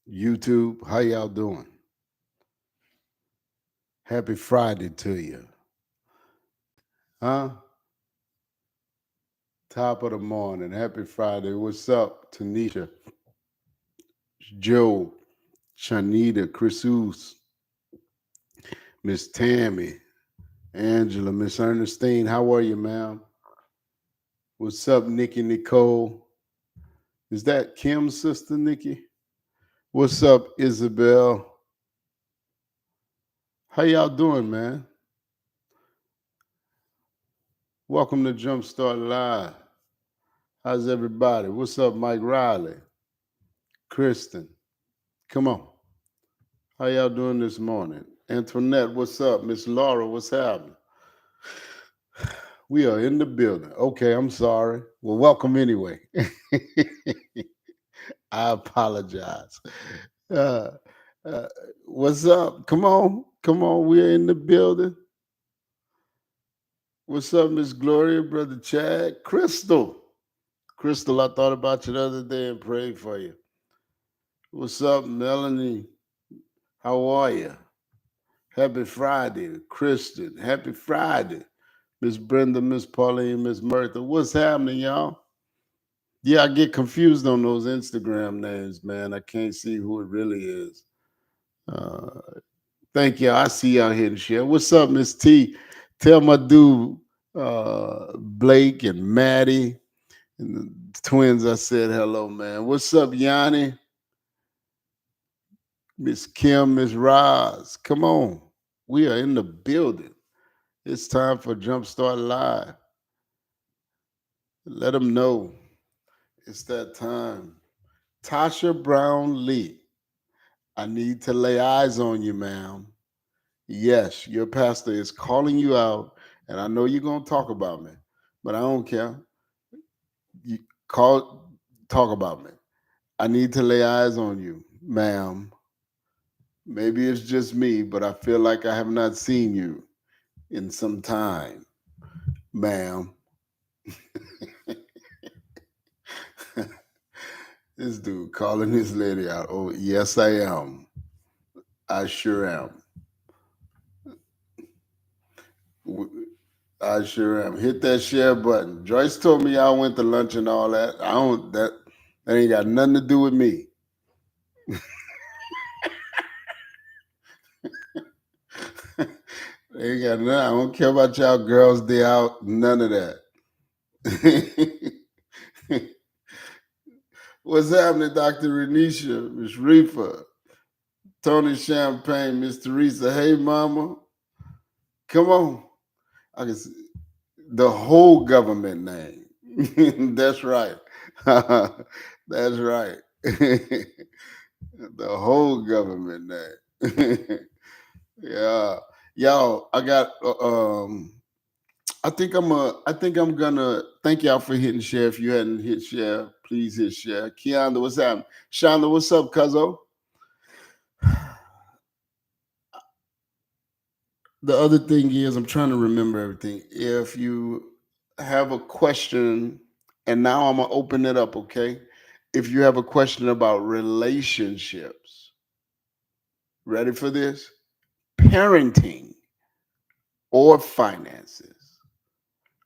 YouTube, how y'all doing? Happy Friday to you. Huh? Top of the morning. Happy Friday. What's up, Tanisha, Joe, Shanita, Chrisus, Miss Tammy, Angela, Miss Ernestine? How are you, ma'am? What's up, Nikki Nicole? Is that Kim's sister, Nikki? What's up, Isabel? How y'all doing, man? Welcome to Jumpstart Live. How's everybody? What's up, Mike Riley? Kristen, come on. How y'all doing this morning? Antoinette, what's up? Miss Laura, what's happening? We are in the building. Okay, I'm sorry. Well, welcome anyway. I apologize. Uh, uh, what's up? Come on. Come on. We're in the building. What's up, Miss Gloria, Brother Chad? Crystal. Crystal, I thought about you the other day and prayed for you. What's up, Melanie? How are you? Happy Friday, Kristen. Happy Friday. Miss Brenda, Miss Pauline, Miss Martha. What's happening, y'all? Yeah, I get confused on those Instagram names, man. I can't see who it really is. Uh, thank you. I see y'all here to share. What's up, Miss T? Tell my dude, Blake and Maddie and the twins I said hello, man. What's up, Yanni? Miss Kim, Miss Roz. Come on. We are in the building. It's time for Jumpstart Live. Let them know it's that time. Tasha Brown Lee, I need to lay eyes on you, ma'am. Yes, your pastor is calling you out, and I know you're going to talk about me, but I don't care. You talk about me. I need to lay eyes on you, ma'am. Maybe it's just me, but I feel like I have not seen you in some time, ma'am. This dude calling this lady out. Oh, yes, I am. I sure am. I sure am. Hit that share button. Joyce told me y'all went to lunch and all that. I don't that ain't got nothing to do with me. Ain't got nothing. I don't care about y'all girls day out. None of that. What's happening, Dr. Renisha, Miss Reefa, Tony Champagne, Miss Teresa? Hey, mama. Come on. I can see the whole government name. That's right. That's right. The whole government name. Yeah, y'all. I think I'm gonna thank y'all for hitting share. If you hadn't hit share, please hit share. Keonda, what's happening? Shonda, what's up, cuzzo? The other thing is, I'm trying to remember everything. If you have a question, and now I'm gonna open it up, okay? If you have a question about relationships, ready for this? Parenting or finances,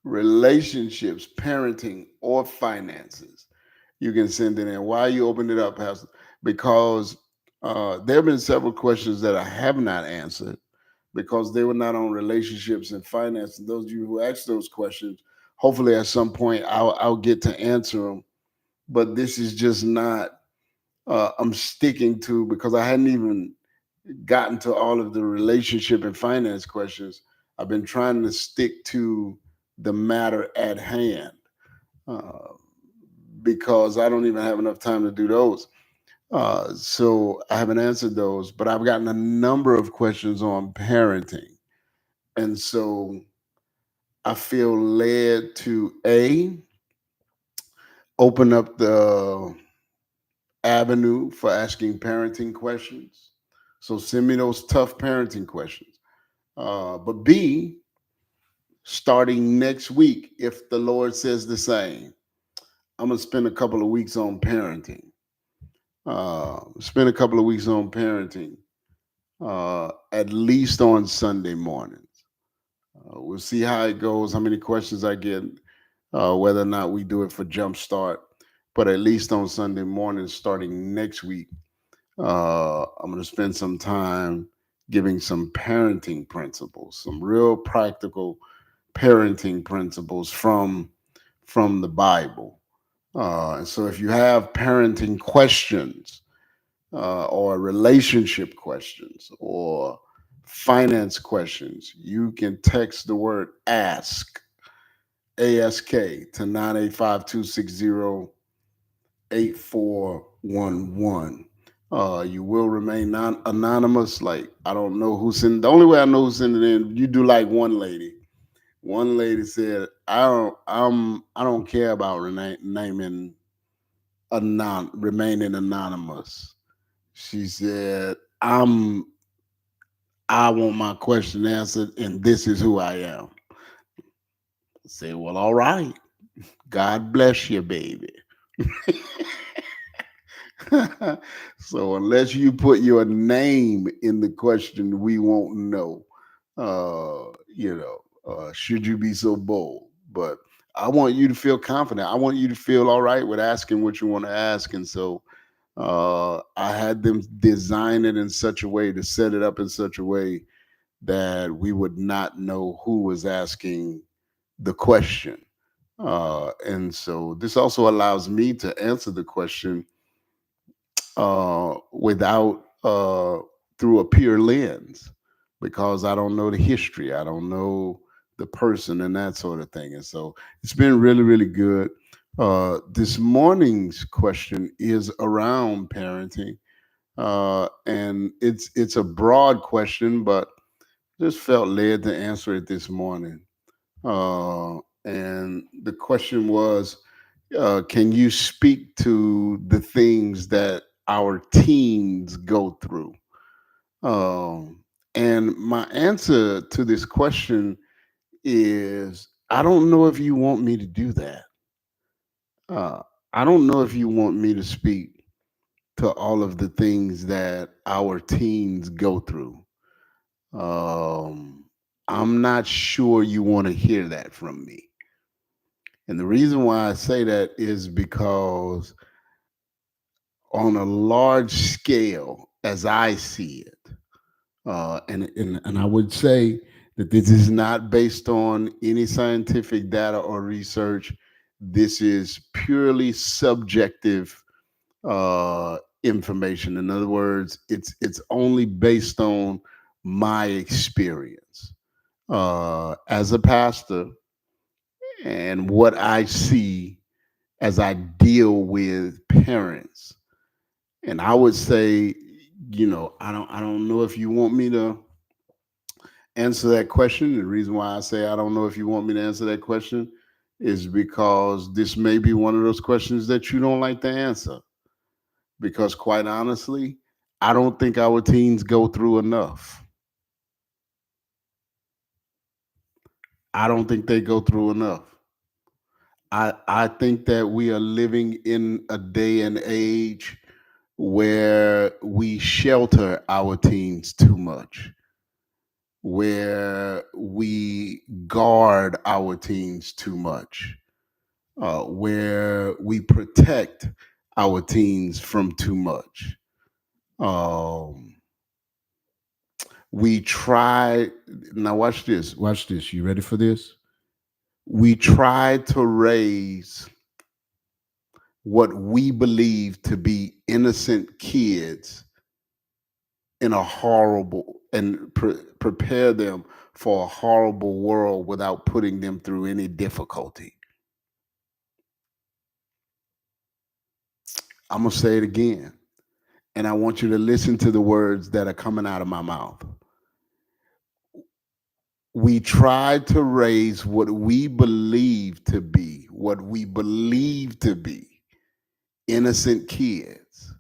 relationships, parenting or finances, you can send it in. Why you open it up, Pastor? Because there have been several questions that I have not answered because they were not on relationships and finance. And those of you who asked those questions, hopefully at some point I'll get to answer them. But this is just not. I'm sticking to because I hadn't even gotten to all of the relationship and finance questions. I've been trying to stick to the matter at hand uh, because I don't even have enough time to do those. So I haven't answered those, but I've gotten a number of questions on parenting. And so I feel led to open up the avenue for asking parenting questions. So send me those tough parenting questions. But B, starting next week, if the Lord says the same, I'm going to spend a couple of weeks on parenting. Spend a couple of weeks on parenting, at least on Sunday mornings. We'll see how it goes, how many questions I get, whether or not we do it for Jumpstart. But at least on Sunday mornings, starting next week, I'm going to spend some time giving some parenting principles, some real practical parenting principles from the Bible. And so, if you have parenting questions, or relationship questions, or finance questions, you can text the word ASK, to 985-260-8411. You will remain anonymous. Like, I don't know who sent. The only way I know who sent it in, you do like one lady. One lady said, I don't care about naming remaining anonymous. She said, I want my question answered, and this is who I am. I say, well, all right. God bless you, baby. So unless you put your name in the question, we won't know. Should you be so bold? But I want you to feel confident. I want you to feel all right with asking what you want to ask. And so I had them design it in such a way, to set it up in such a way that we would not know who was asking the question. And so this also allows me to answer the question without through a pure lens, because I don't know the history, I don't know the person, and that sort of thing. And so it's been really, really good. This morning's question is around parenting, and it's a broad question, but just felt led to answer it this morning. And the question was, can you speak to the things that our teens go through? And my answer to this question is, I don't know if you want me to do that. Uh, I don't know if you want me to speak to all of the things that our teens go through. Um, I'm not sure you want to hear that from me. And the reason why I say that is because, on a large scale, as I see it, and I would say that this is not based on any scientific data or research. This is purely subjective information. In other words, it's only based on my experience as a pastor, and what I see as I deal with parents. And I would say, I don't know if you want me to answer that question. The reason why I say I don't know if you want me to answer that question is because this may be one of those questions that you don't like to answer. Because, quite honestly, I don't think our teens go through enough. I don't think they go through enough. I think that we are living in a day and age where we shelter our teens too much, where we guard our teens too much, where we protect our teens from too much. Um, we try, now watch this. You ready for this? We try to raise what we believe to be innocent kids in a horrible, and prepare them for a horrible world without putting them through any difficulty. I'm going to say it again, and I want you to listen to the words that are coming out of my mouth. We try to raise what we believe to be innocent kids.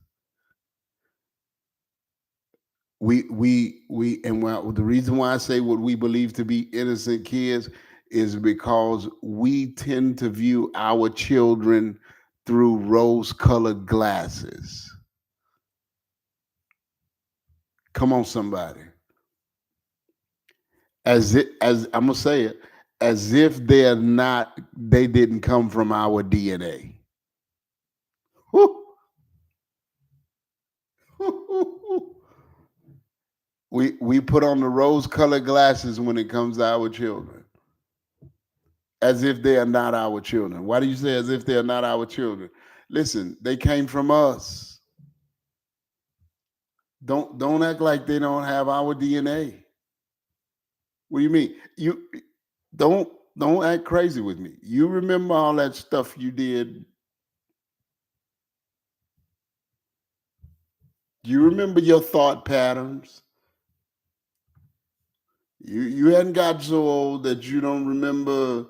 The reason why I say what we believe to be innocent kids is because we tend to view our children through rose-colored glasses. Come on, somebody. As I'm gonna say it, as if they didn't come from our DNA. Whew. We put on the rose colored glasses when it comes to our children, as if they are not our children. Why do you say as if they are not our children? Listen, they came from us. Don't act like they don't have our DNA. What do you mean? You don't don't act crazy with me. You remember all that stuff you did. You remember your thought patterns. You hadn't got so old that you don't remember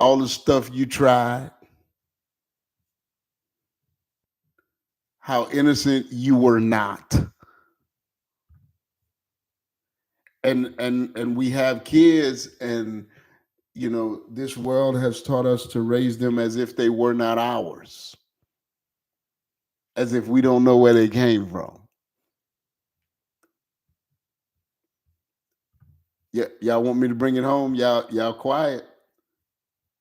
all the stuff you tried, how innocent you were not. And we have kids, and this world has taught us to raise them as if they were not ours, as if we don't know where they came from. Yeah, y'all want me to bring it home? Y'all quiet.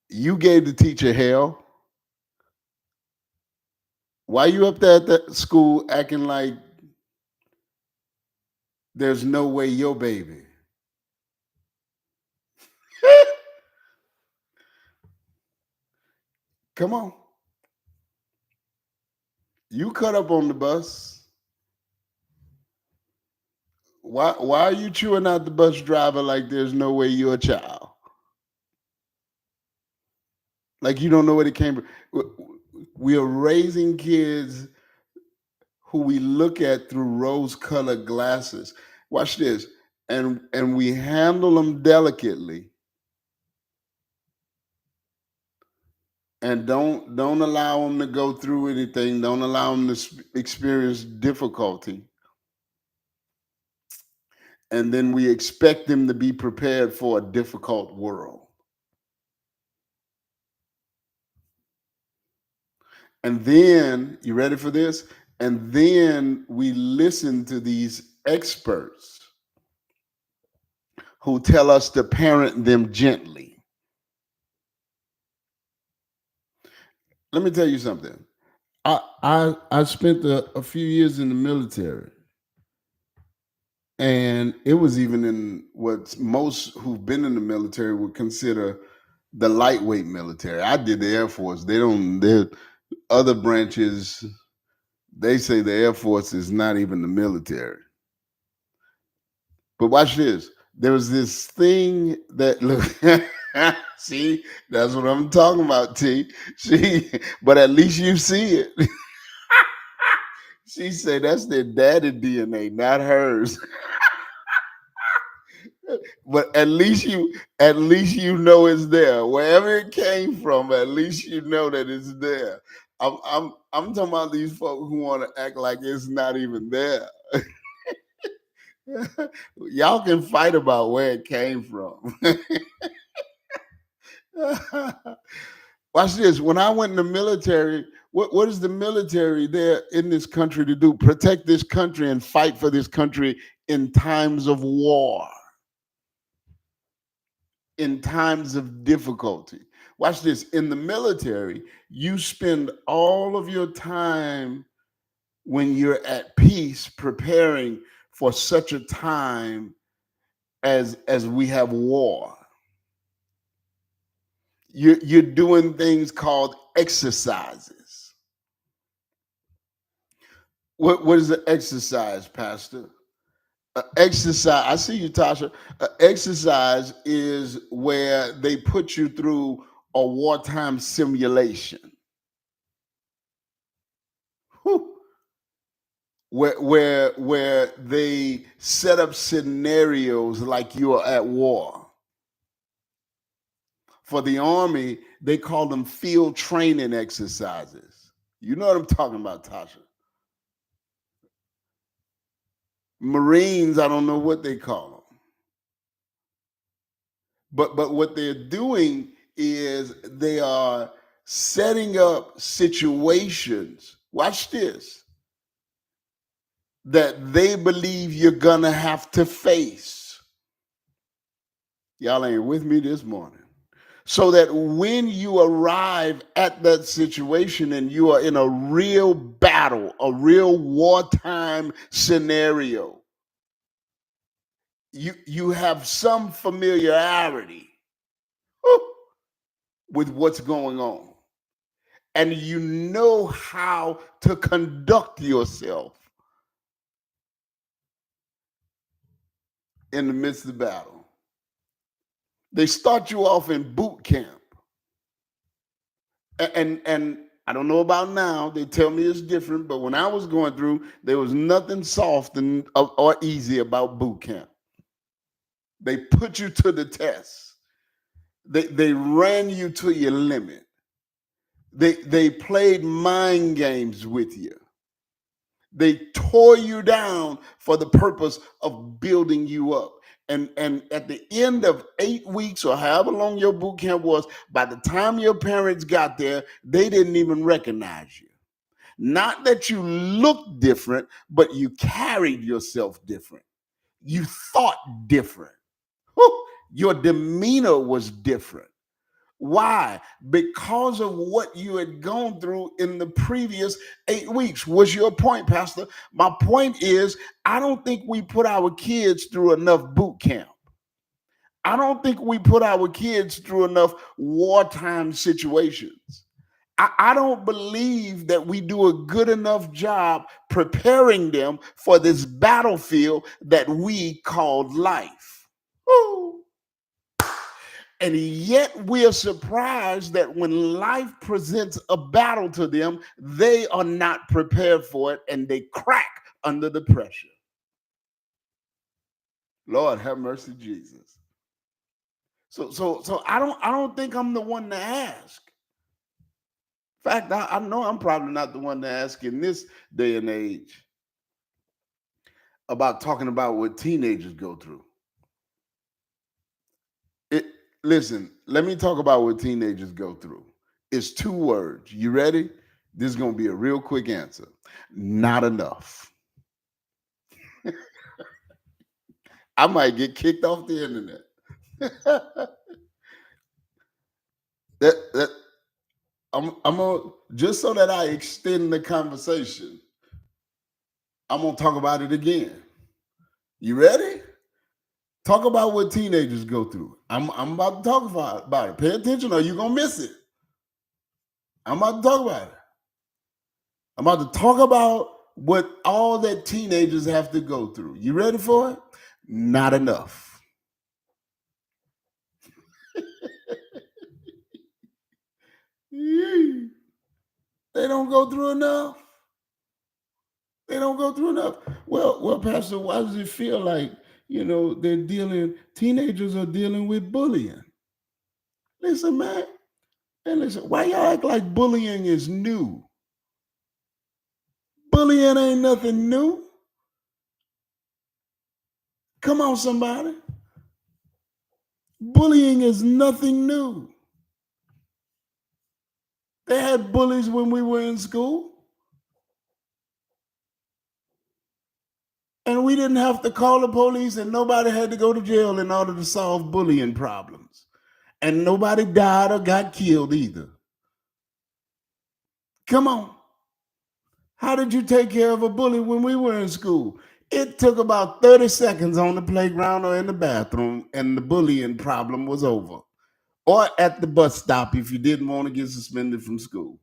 You gave the teacher hell. Why you up there at that school acting like there's no way your baby? Come on. You cut up on the bus. Why are you chewing out the bus driver like there's no way you're a child? Like you don't know where it came from. We are raising kids who we look at through rose-colored glasses. Watch this. And we handle them delicately, and don't allow them to go through anything. Don't allow them to experience difficulty. And then we expect them to be prepared for a difficult world. And then, you ready for this? And then we listen to these experts who tell us to parent them gently. Let me tell you something. I spent a few years in the military, and it was even in what most who've been in the military would consider the lightweight military. I did the Air Force. Their other branches, they say the Air Force is not even the military. But watch this. There was this thing that look. See, that's what I'm talking about, T. See, but at least you see it. She said that's their daddy DNA, not hers. But at least you know it's there. Wherever it came from, at least you know that it's there. I'm talking about these folks who want to act like it's not even there. Y'all can fight about where it came from. Watch this. When I went in the military, what is the military there in this country to do? Protect this country and fight for this country in times of war, in times of difficulty. Watch this. In the military, you spend all of your time when you're at peace preparing for such a time as we have war. You're doing things called exercises. What is an exercise, Pastor? Exercise. I see you, Tasha. Exercise is where they put you through a wartime simulation. Whew. Where they set up scenarios like you are at war. For the Army, they call them field training exercises. You know what I'm talking about, Tasha. Marines, I don't know what they call them. But what they're doing is they are setting up situations. Watch this. that they believe you're gonna have to face. Y'all ain't with me this morning. So that when you arrive at that situation and you are in a real battle, a real wartime scenario, you have some familiarity with what's going on. And you know how to conduct yourself in the midst of battle. They start you off in boot camp. And I don't know about now. They tell me it's different, but when I was going through, there was nothing soft or easy about boot camp. They put you to the test. They ran you to your limit. They played mind games with you. They tore you down for the purpose of building you up. And at the end of 8 weeks or however long your boot camp was, by the time your parents got there, they didn't even recognize you. Not that you looked different, but you carried yourself different. You thought different. Whew, your demeanor was different. Why? Because of what you had gone through in the previous 8 weeks. Was your point, Pastor? My point is, I don't think we put our kids through enough boot camp. I don't think we put our kids through enough wartime situations. I don't believe that we do a good enough job preparing them for this battlefield that we called life. Woo. And yet we are surprised that when life presents a battle to them, they are not prepared for it and they crack under the pressure. Lord have mercy, Jesus. So I don't think I'm the one to ask. In fact, I know I'm probably not the one to ask in this day and age about talking about what teenagers go through. It, listen, let me talk about what teenagers go through. It's 2 words. You ready? This is going to be a real quick answer. Not enough. I might get kicked off the internet. that I'm gonna, just so that I extend the conversation, I'm gonna talk about it again. You ready? Talk about what teenagers go through. I'm about to talk about it. Pay attention or you're gonna miss it. I'm about to talk about it. I'm about to talk about what all that teenagers have to go through. You ready for it? Not enough. They don't go through enough. They don't go through enough. Well, Pastor, why does it feel like, teenagers are dealing with bullying? Listen, man. And listen, why y'all act like bullying is new? Bullying ain't nothing new. Come on, somebody. Bullying is nothing new. They had bullies when we were in school. And we didn't have to call the police and nobody had to go to jail in order to solve bullying problems. And nobody died or got killed either. Come on. How did you take care of a bully when we were in school? It took about 30 seconds on the playground or in the bathroom and the bullying problem was over. Or at the bus stop if you didn't want to get suspended from school.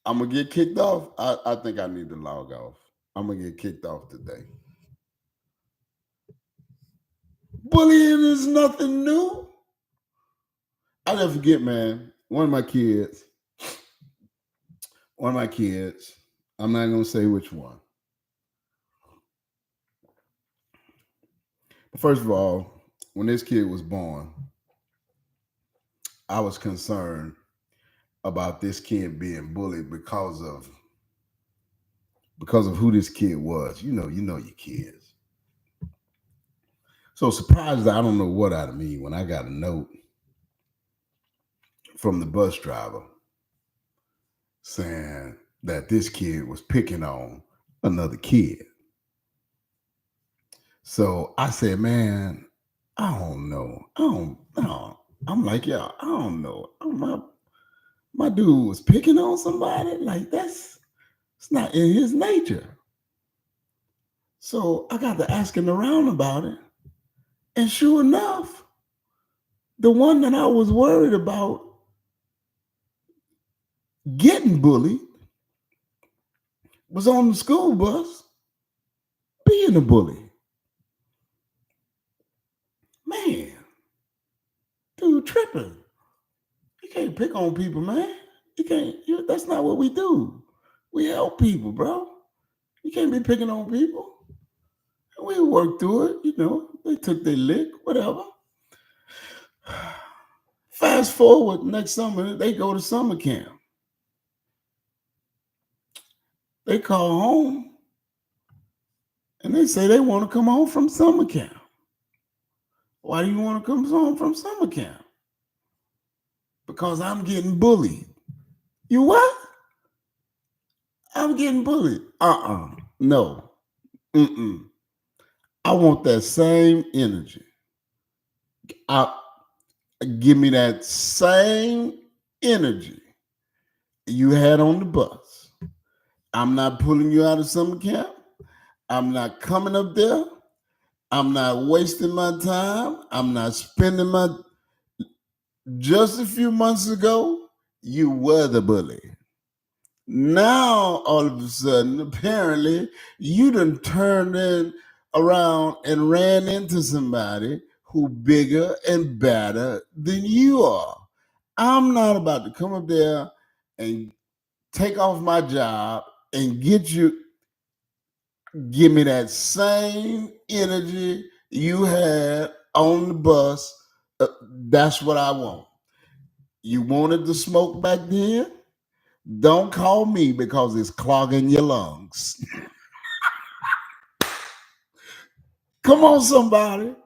I'm going to get kicked off. I think I need to log off. I'm going to get kicked off today. Bullying is nothing new. I'll never forget, man, one of my kids, I'm not going to say which one. But first of all, when this kid was born, I was concerned about this kid being bullied because of who this kid was. You know your kids. So surprised, I don't know what out of me when I got a note from the bus driver saying, that this kid was picking on another kid. So I said, man, I don't know. I don't I'm like, yeah, I don't know. My dude was picking on somebody. Like it's not in his nature. So I got to asking around about it. And sure enough, the one that I was worried about getting bullied was on the school bus being a bully. Man, dude tripping. You can't pick on people, man. You can't. That's not what we do. We help people, bro. You can't be picking on people. And we worked through it. They took their lick, whatever. Fast forward next summer, they go to summer camp. They call home and they say they want to come home from summer camp. Why do you want to come home from summer camp? Because I'm getting bullied. You what? I'm getting bullied. No. Mm-mm. I want that same energy. I Give me that same energy you had on the bus. I'm not pulling you out of summer camp. I'm not coming up there. I'm not wasting my time. I'm not spending my. Just a few months ago, you were the bully. Now, all of a sudden, apparently, you done turned in around and ran into somebody who bigger and better than you are. I'm not about to come up there and take off my job and give me that same energy you had on the bus. That's what I want. You wanted the smoke back then? Don't call me because it's clogging your lungs. Come on, somebody.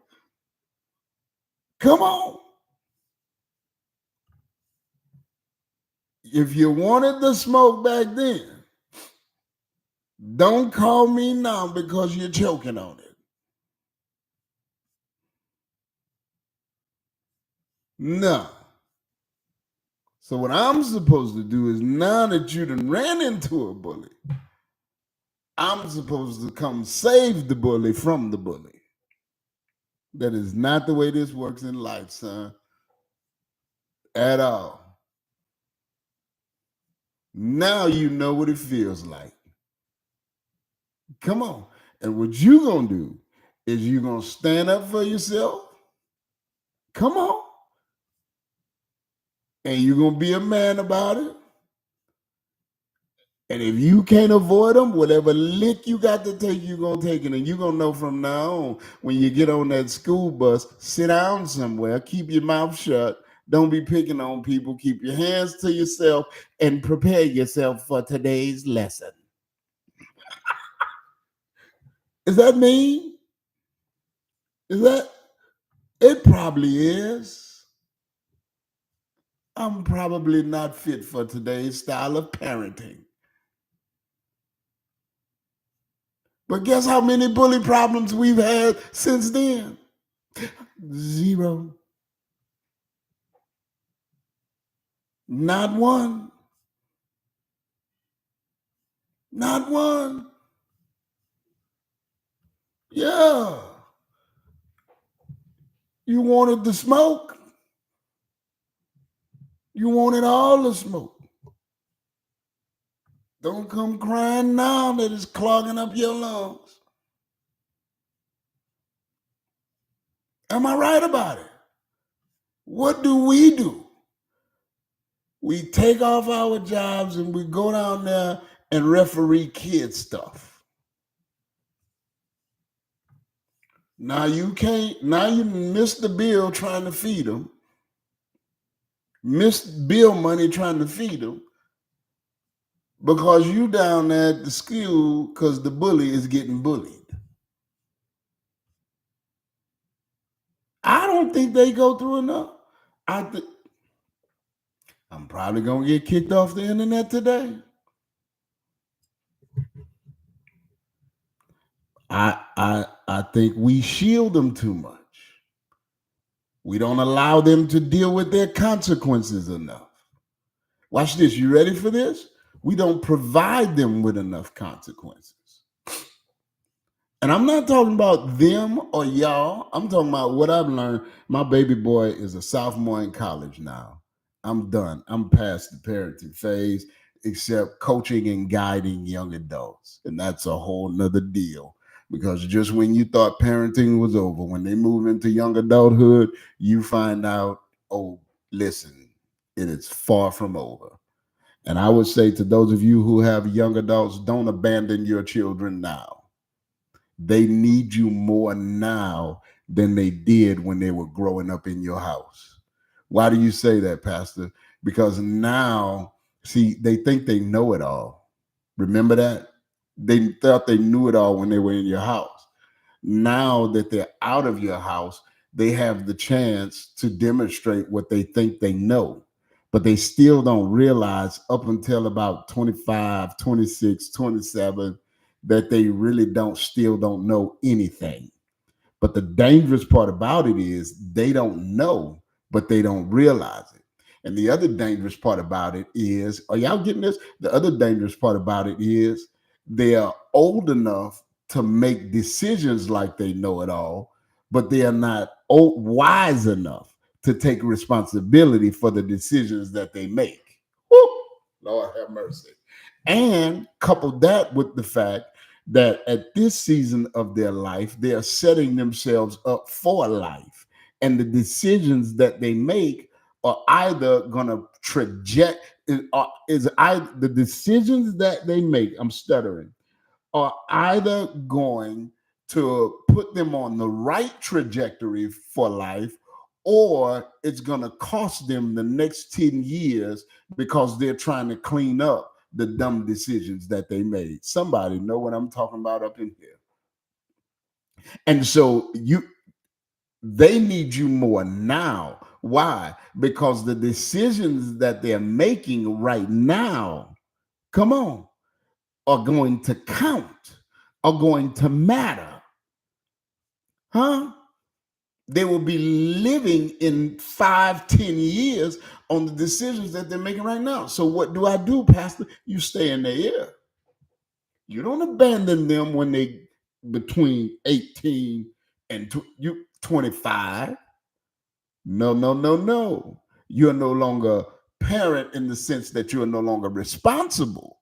Come on. If you wanted the smoke back then, don't call me now because you're choking on it. No. So what I'm supposed to do is now that you done ran into a bully, I'm supposed to come save the bully from the bully. That is not the way this works in life, son. At all. Now you know what it feels like. Come on. And what you gonna do is you gonna stand up for yourself. Come on. And you're gonna be a man about it. And if you can't avoid them, whatever lick you got to take, you're gonna take it. And you're gonna know from now on, when you get on that school bus, sit down somewhere, keep your mouth shut. Don't be picking on people. Keep your hands to yourself and prepare yourself for today's lesson. Is that mean? Is that? It probably is. I'm probably not fit for today's style of parenting. But guess how many bully problems we've had since then? Zero. Not one. Not one. Yeah. You wanted the smoke. You wanted all the smoke. Don't come crying now that it's clogging up your lungs. Am I right about it? What do? We take off our jobs and we go down there and referee kid stuff. Now you can't, now you miss the bill trying to feed them. Miss bill money trying to feed them because you down there at the school because the bully is getting bullied. I don't think they go through enough. I'm probably gonna get kicked off the internet today. I think we shield them too much. We don't allow them to deal with their consequences enough. Watch this. You ready for this? We don't provide them with enough consequences. And I'm not talking about them or y'all. I'm talking about what I've learned. My baby boy is a sophomore in college now. I'm done. I'm past the parenting phase, except coaching and guiding young adults. And that's a whole nother deal. Because just when you thought parenting was over, when they move into young adulthood, you find out, oh, listen, it is far from over. And I would say to those of you who have young adults, don't abandon your children now. They need you more now than they did when they were growing up in your house. Why do you say that, Pastor? Because now, see, they think they know it all. Remember that? They thought they knew it all when they were in your house. Now that they're out of your house, they have the chance to demonstrate what they think they know. But they still don't realize up until about 25, 26, 27 that they really still don't know anything. But the dangerous part about it is they don't know, but they don't realize it. And the other dangerous part about it is, are y'all getting this? The other dangerous part about it is they are old enough to make decisions like they know it all, but they are not wise enough to take responsibility for the decisions that they make. Woo! Lord have mercy. And couple that with the fact that at this season of their life, they are setting themselves up for life. And the decisions that they make are either going to the decisions that they make, I'm stuttering, are either going to put them on the right trajectory for life, or it's going to cost them the next 10 years because they're trying to clean up the dumb decisions that they made. Somebody know what I'm talking about up in here. And so they need you more now. Why? Because the decisions that they're making right now, come on, are going to count, are going to matter. Huh? They will be living in 5, 10 years on the decisions that they're making right now. So what do, Pastor? You stay in their ear. You don't abandon them when they between 18 and 25. No, no, no, no. You're no longer parent in the sense that you're no longer responsible.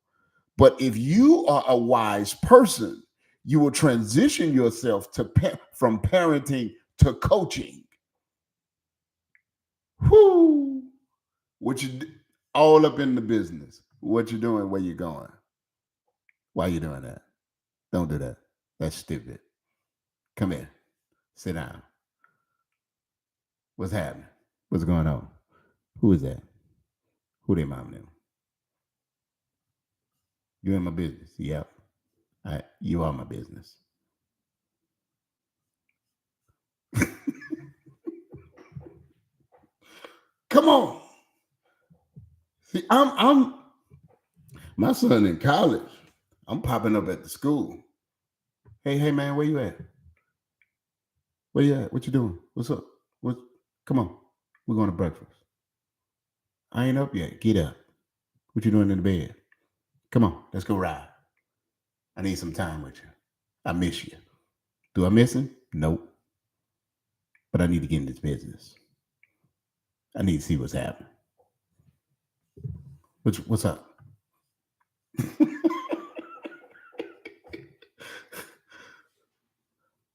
But if you are a wise person, you will transition yourself from parenting to coaching. Whoo! What you all up in the business? What you doing? Where you going? Why you doing that? Don't do that. That's stupid. Come here. Sit down. What's happening? What's going on? Who is that? Who they mom them? You in my business? Yep. You are my business. Come on. See, I'm my son in college. I'm popping up at the school. Hey man, where you at? Where you at? What you doing? What's up? What? Come on. We're going to breakfast. I ain't up yet. Get up. What you doing in the bed? Come on, let's go ride. I need some time with you. I miss you. Do I miss him? Nope. But I need to get in this business. I need to see what's happening. What's up?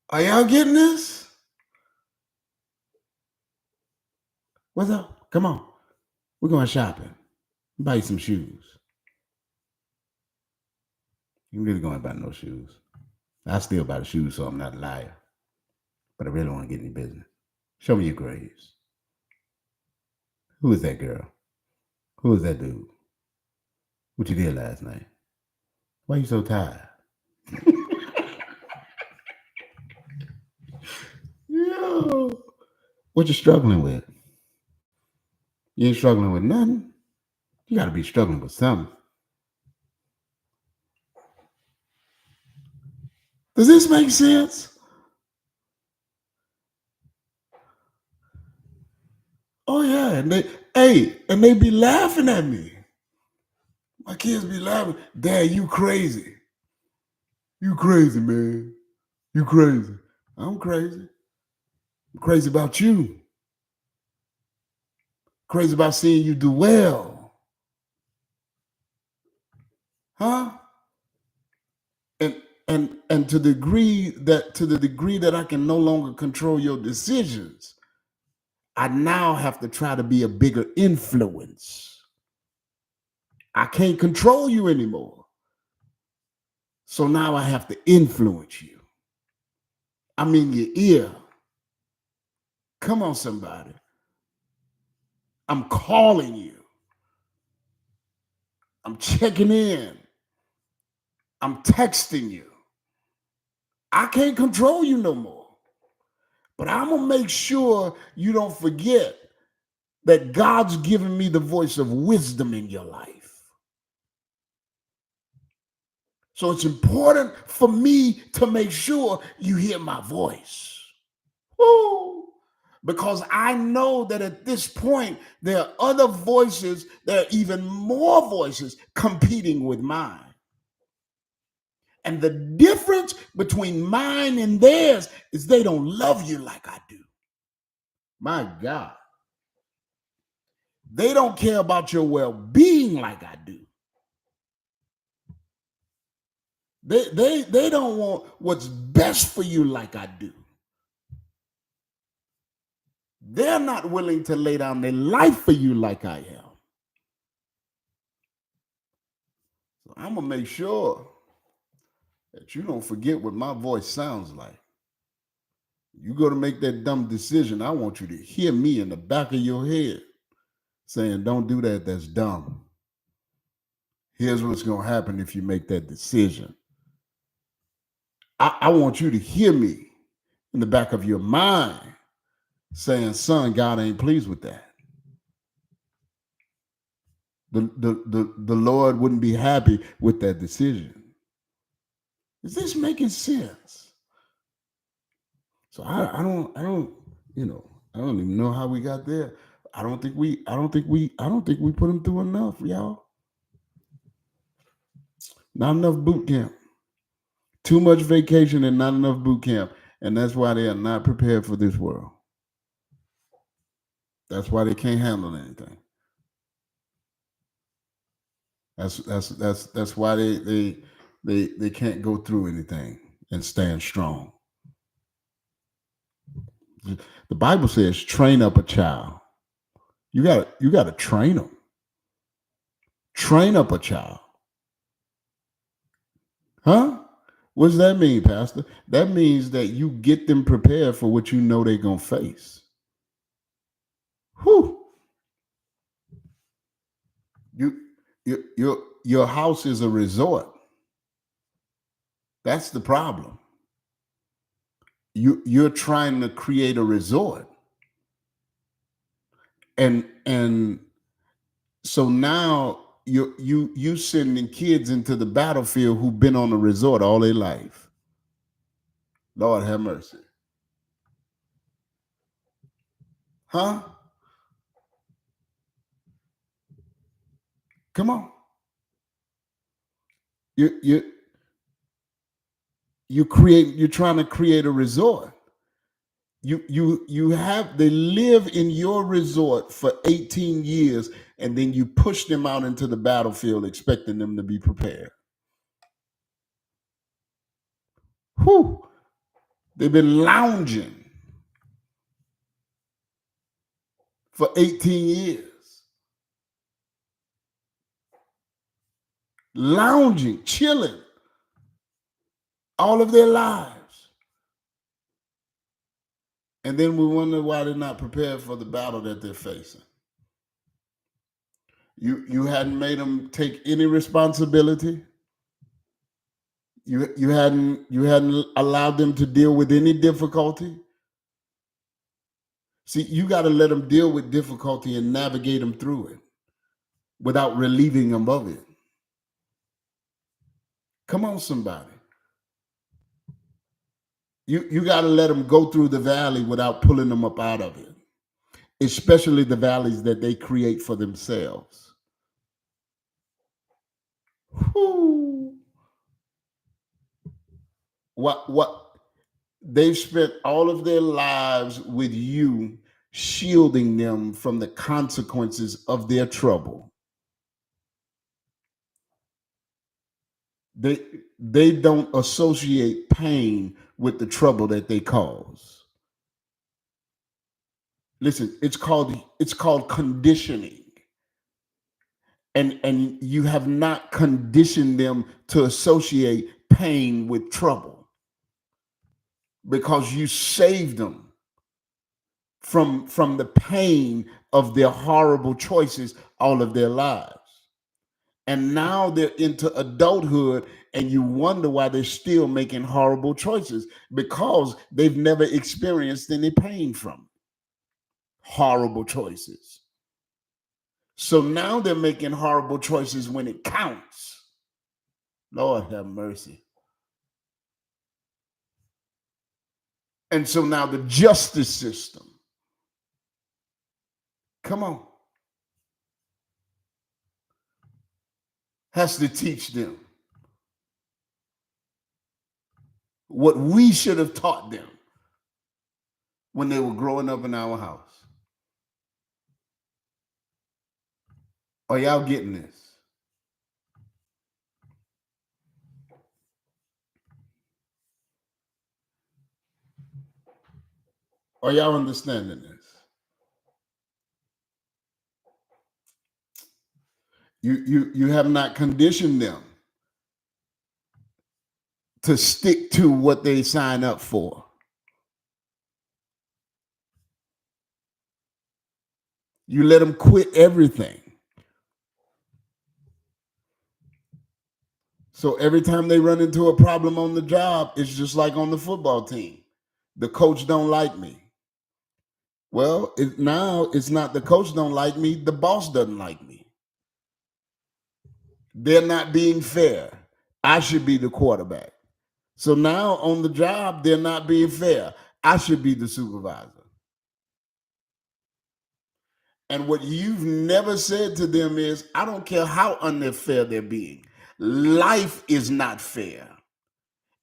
Are y'all getting this? What's up? Come on. We're going shopping. Buy you some shoes. You really going to buy no shoes. I still buy the shoes, so I'm not a liar. But I really want to get in your business. Show me your grades. Who is that girl? Who is that dude? What you did last night? Why are you so tired? Yo, what you struggling with? You ain't struggling with nothing. You got to be struggling with something. Does this make sense? Oh yeah, and they be laughing at me. My kids be laughing. Dad, you crazy. You crazy, man. You crazy. I'm crazy. I'm crazy about you. Crazy about seeing you do well. Huh? And and to the degree that I can no longer control your decisions, I now have to try to be a bigger influence. I can't control you anymore. So now I have to influence you. I'm in your ear. Come on, somebody. I'm calling you. I'm checking in. I'm texting you. I can't control you no more. But I'm going to make sure you don't forget that God's given me the voice of wisdom in your life. So it's important for me to make sure you hear my voice. Woo! Because I know that at this point, there are other voices, there are even more voices competing with mine. And the difference between mine and theirs is they don't love you like I do. My God. They don't care about your well-being like I do. They don't want what's best for you like I do. They're not willing to lay down their life for you like I am. So I'm going to make sure that you don't forget what my voice sounds like. You go to make that dumb decision, I want you to hear me in the back of your head saying, don't do that, that's dumb. Here's what's going to happen if you make that decision. I want you to hear me in the back of your mind saying, son, God ain't pleased with that. The Lord wouldn't be happy with that decision. Is this making sense? So I don't I don't even know how we got there. I don't think we put them through enough, y'all. Not enough boot camp. Too much vacation and not enough boot camp. And that's why they are not prepared for this world. That's why they can't handle anything. That's why they can't go through anything and stand strong. The Bible says, train up a child. You got to train them. Train up a child. Huh? What does that mean, Pastor? That means that you get them prepared for what you know they're gonna face. Whew. Your house is a resort. That's the problem. You're trying to create a resort. And so now you sending kids into the battlefield who've been on a resort all their life. Lord have mercy. Huh? Come on. You're trying to create a resort. They live in your resort for 18 years, and then you push them out into the battlefield expecting them to be prepared. Whew. They've been lounging for 18 years. Lounging, chilling all of their lives. And then we wonder why they're not prepared for the battle that they're facing. You hadn't made them take any responsibility. You hadn't allowed them to deal with any difficulty. See, you got to let them deal with difficulty and navigate them through it without relieving them of it. Come on, somebody. You got to let them go through the valley without pulling them up out of it, especially the valleys that they create for themselves. Whew. What they've spent all of their lives with you, shielding them from the consequences of their trouble. They they don't associate pain with the trouble that they cause. Listen, it's called conditioning. And you have not conditioned them to associate pain with trouble because you saved them from the pain of their horrible choices all of their lives. And now they're into adulthood and you wonder why they're still making horrible choices because they've never experienced any pain from horrible choices. So now they're making horrible choices when it counts. Lord have mercy. And so now the justice system, come on, has to teach them what we should have taught them when they were growing up in our house. Are y'all getting this? Are y'all understanding this? You have not conditioned them to stick to what they sign up for. You let them quit everything. So every time they run into a problem on the job, it's just like on the football team. The coach don't like me. Well, now it's not the coach don't like me, the boss doesn't like me. They're not being fair. I should be the quarterback. So now on the job, they're not being fair. I should be the supervisor. And what you've never said to them is, I don't care how unfair they're being. Life is not fair.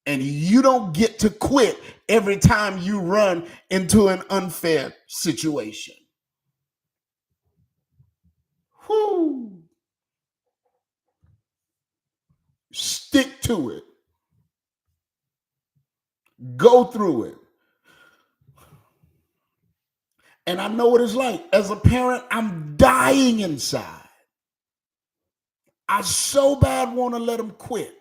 And you don't get to quit every time you run into an unfair situation. Whew. Stick to it. Go through it. And I know what it's like. As a parent, I'm dying inside. I so bad want to let them quit.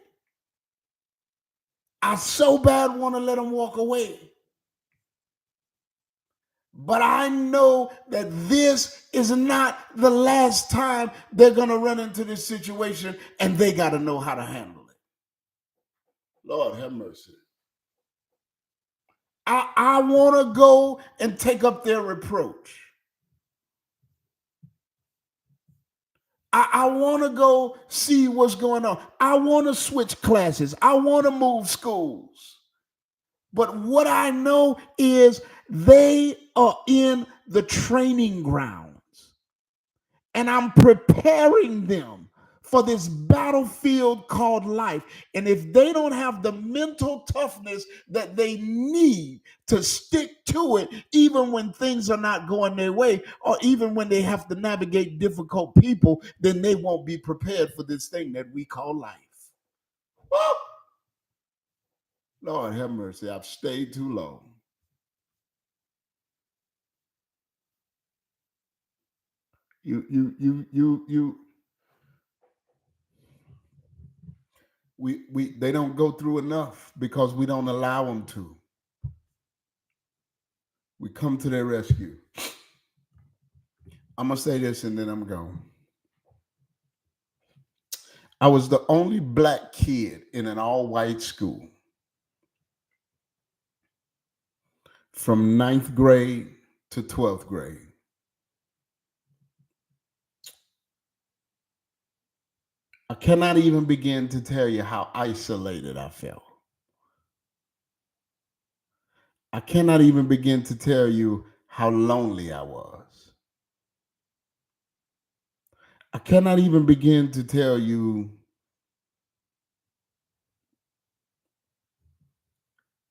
I so bad want to let them walk away. But I know that this is not the last time they're going to run into this situation and they got to know how to handle it. Lord have mercy. I want to go and take up their reproach. I want to go see what's going on. I want to switch classes. I want to move schools. But what I know is they are in the training grounds. And I'm preparing them for this battlefield called life. And if they don't have the mental toughness that they need to stick to it, even when things are not going their way, or even when they have to navigate difficult people, then they won't be prepared for this thing that we call life. Woo! Lord have mercy, I've stayed too long. You we they don't go through enough because we don't allow them to. We come to their rescue. I'm gonna say this and then I'm going. I was the only black kid in an all-white school from ninth grade to 12th grade. I cannot even begin to tell you how isolated I felt. I cannot even begin to tell you how lonely I was. I cannot even begin to tell you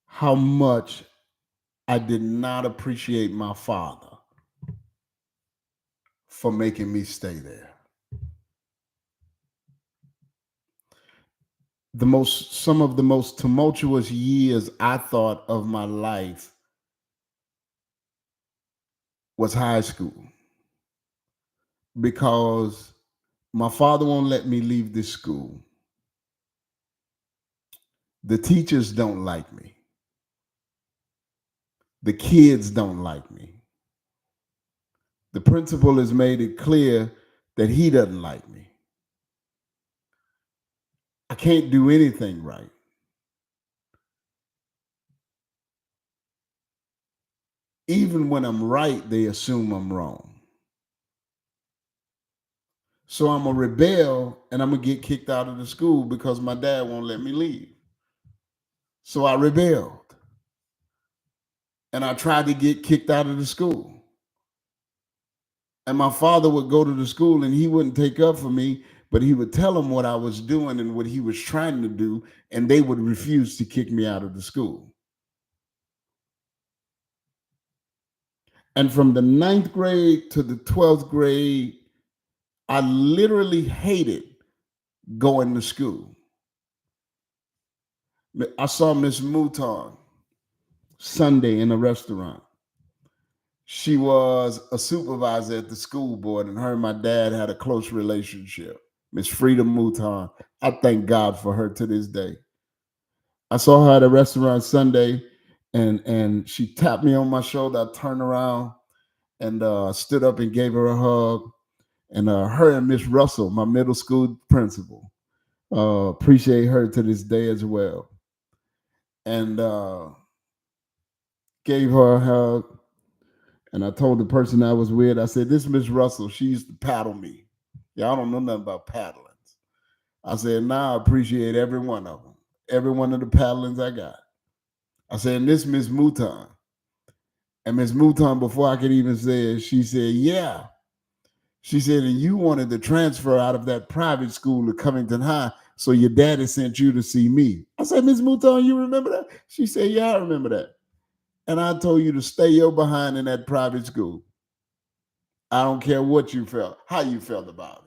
how much I did not appreciate my father for making me stay there. Some of the most tumultuous years I thought of my life was high school, because my father won't let me leave this school. The teachers don't like me. The kids don't like me. The principal has made it clear that he doesn't like me. I can't do anything right. Even when I'm right, they assume I'm wrong. So I'm a rebel, and I'm going to get kicked out of the school because my dad won't let me leave. So I rebelled, and I tried to get kicked out of the school. And my father would go to the school, and he wouldn't take up for me, but he would tell them what I was doing and what he was trying to do, and they would refuse to kick me out of the school. And from the ninth grade to the 12th grade, I literally hated going to school. I saw Miss Mouton Sunday in a restaurant. She was a supervisor at the school board, and her and my dad had a close relationship. Miss Frida Mouton. I thank God for her to this day. I saw her at a restaurant Sunday, and she tapped me on my shoulder. I turned around and stood up and gave her a hug. And her and Miss Russell, my middle school principal, appreciate her to this day as well. And gave her a hug. And I told the person I was with, I said, "This Miss Russell, she used to paddle me. Y'all don't know nothing about paddlings." I said, "Now I appreciate every one of them, every one of the paddlings I got." I said, "And this Miss Mouton." And Miss Mouton, before I could even say it, she said, "Yeah." She said, "And you wanted to transfer out of that private school to Covington High, so your daddy sent you to see me." I said, "Miss Mouton, you remember that?" She said, "Yeah, I remember that. And I told you to stay your behind in that private school. I don't care what you felt, how you felt about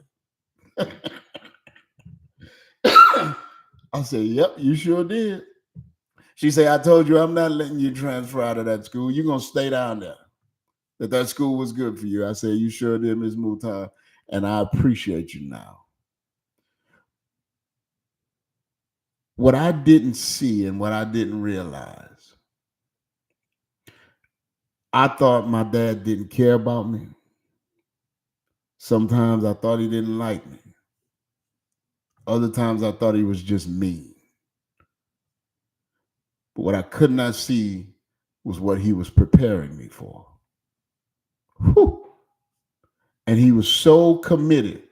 it." I said, "Yep, you sure did." She said, "I told you I'm not letting you transfer out of that school. You're going to stay down there. That school was good for you." I said, "You sure did, Miss Mouton. And I appreciate you now." What I didn't see and what I didn't realize, I thought my dad didn't care about me. Sometimes I thought he didn't like me. Other times I thought he was just mean. But what I could not see was what he was preparing me for. Whew. And he was so committed.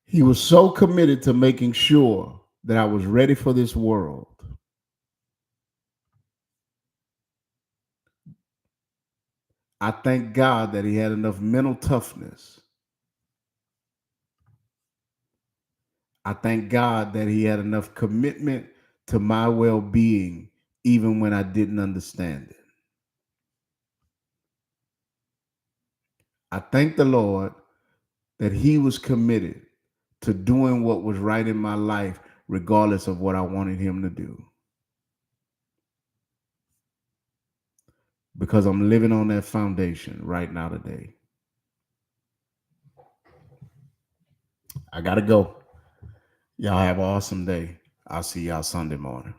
He was so committed to making sure that I was ready for this world. I thank God that he had enough mental toughness. I thank God that he had enough commitment to my well being, even when I didn't understand it. I thank the Lord that he was committed to doing what was right in my life, regardless of what I wanted him to do. Because I'm living on that foundation right now today. I got to go. Y'all have an awesome day. I'll see y'all Sunday morning.